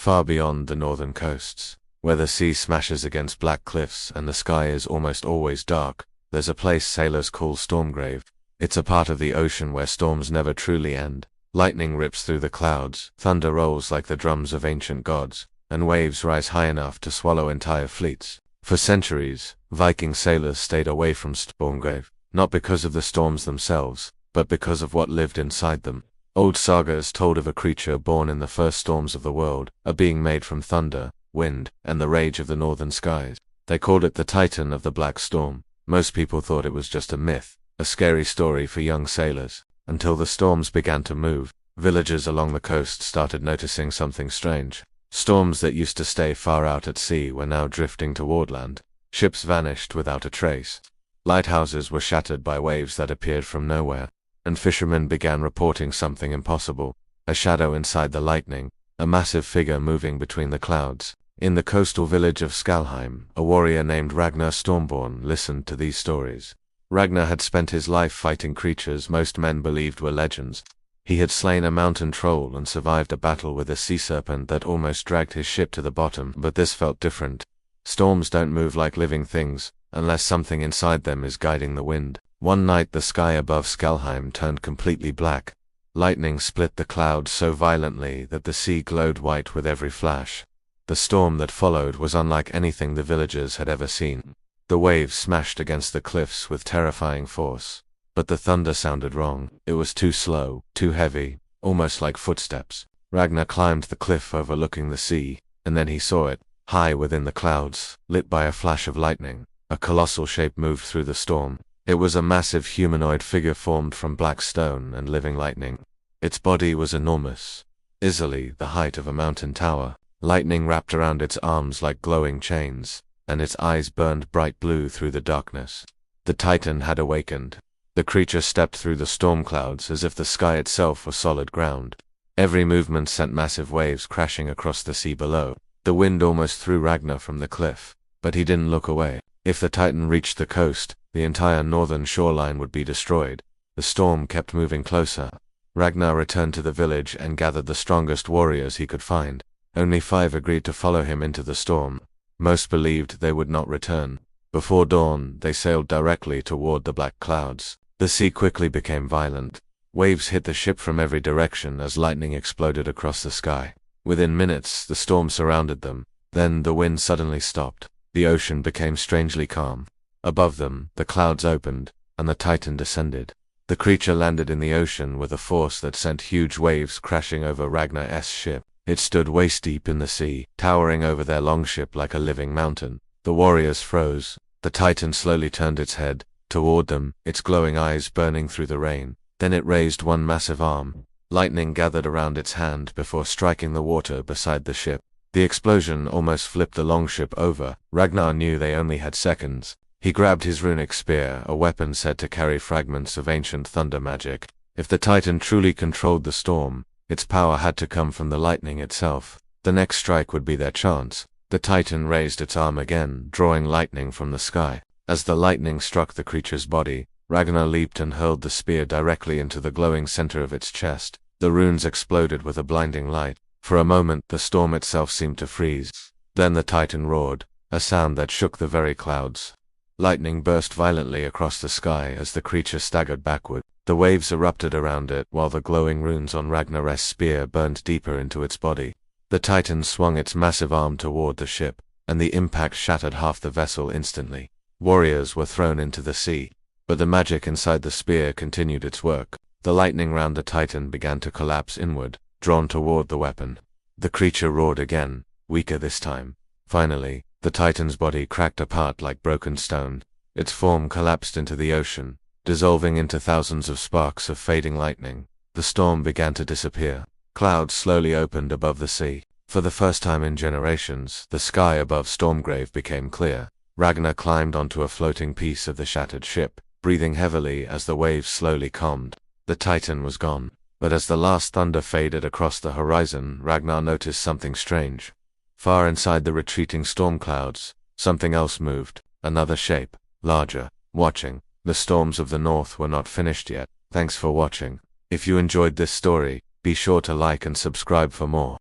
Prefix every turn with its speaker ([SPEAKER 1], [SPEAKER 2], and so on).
[SPEAKER 1] far beyond the northern coasts, where the sea smashes against black cliffs and the sky is almost always dark, there's a place sailors call Stormgrave. It's a part of the ocean where storms never truly end. Lightning rips through the clouds, thunder rolls like the drums of ancient gods, and waves rise high enough to swallow entire fleets. For centuries, Viking sailors stayed away from Stormgrave, not because of the storms themselves, but because of what lived inside them. Old sagas told of a creature born in the first storms of the world, a being made from thunder, wind, and the rage of the northern skies. They called it the Titan of the Black Storm. Most people thought it was just a myth, a scary story for young sailors. Until the storms began to move, villagers along the coast started noticing something strange. Storms that used to stay far out at sea were now drifting toward land. Ships vanished without a trace. Lighthouses were shattered by waves that appeared from nowhere, and fishermen began reporting something impossible, a shadow inside the lightning, a massive figure moving between the clouds. In the coastal village of Skalheim, a warrior named Ragnar Stormborn listened to these stories. Ragnar had spent his life fighting creatures most men believed were legends. He had slain a mountain troll and survived a battle with a sea serpent that almost dragged his ship to the bottom, but this felt different. Storms don't move like living things, unless something inside them is guiding the wind. One night the sky above Skalheim turned completely black. Lightning split the clouds so violently that the sea glowed white with every flash. The storm that followed was unlike anything the villagers had ever seen. The waves smashed against the cliffs with terrifying force. But the thunder sounded wrong. It was too slow, too heavy, almost like footsteps. Ragnar climbed the cliff overlooking the sea, and then he saw it, high within the clouds, lit by a flash of lightning. A colossal shape moved through the storm. It was a massive humanoid figure formed from black stone and living lightning. Its body was enormous, easily the height of a mountain tower. Lightning wrapped around its arms like glowing chains, and its eyes burned bright blue through the darkness. The Titan had awakened. The creature stepped through the storm clouds as if the sky itself were solid ground. Every movement sent massive waves crashing across the sea below. The wind almost threw Ragnar from the cliff, but he didn't look away. If the Titan reached the coast, the entire northern shoreline would be destroyed. The storm kept moving closer. Ragnar returned to the village and gathered the strongest warriors he could find. Only 5 agreed to follow him into the storm. Most believed they would not return. Before dawn, they sailed directly toward the black clouds. The sea quickly became violent. Waves hit the ship from every direction as lightning exploded across the sky. Within minutes, the storm surrounded them. Then the wind suddenly stopped. The ocean became strangely calm. Above them, the clouds opened, and the Titan descended. The creature landed in the ocean with a force that sent huge waves crashing over Ragnar's ship. It stood waist-deep in the sea, towering over their longship like a living mountain. The warriors froze. The Titan slowly turned its head toward them, its glowing eyes burning through the rain. Then it raised one massive arm. Lightning gathered around its hand before striking the water beside the ship. The explosion almost flipped the longship over. Ragnar knew they only had seconds. He grabbed his runic spear, a weapon said to carry fragments of ancient thunder magic. If the Titan truly controlled the storm, its power had to come from the lightning itself. The next strike would be their chance. The Titan raised its arm again, drawing lightning from the sky. As the lightning struck the creature's body, Ragnar leaped and hurled the spear directly into the glowing center of its chest. The runes exploded with a blinding light. For a moment, the storm itself seemed to freeze. Then the Titan roared, a sound that shook the very clouds. Lightning burst violently across the sky as the creature staggered backward. The waves erupted around it while the glowing runes on Ragnar's spear burned deeper into its body. The Titan swung its massive arm toward the ship, and the impact shattered half the vessel instantly. Warriors were thrown into the sea, but the magic inside the spear continued its work. The lightning round the Titan began to collapse inward, drawn toward the weapon. The creature roared again, weaker this time. Finally, the Titan's body cracked apart like broken stone. Its form collapsed into the ocean, dissolving into thousands of sparks of fading lightning. The storm began to disappear. Clouds slowly opened above the sea. For the first time in generations, the sky above Stormgrave became clear. Ragnar climbed onto a floating piece of the shattered ship, breathing heavily as the waves slowly calmed. The Titan was gone. But as the last thunder faded across the horizon, Ragnar noticed something strange. Far inside the retreating storm clouds, something else moved, another shape, larger, watching. The storms of the north were not finished yet. Thanks for watching. If you enjoyed this story, be sure to like and subscribe for more.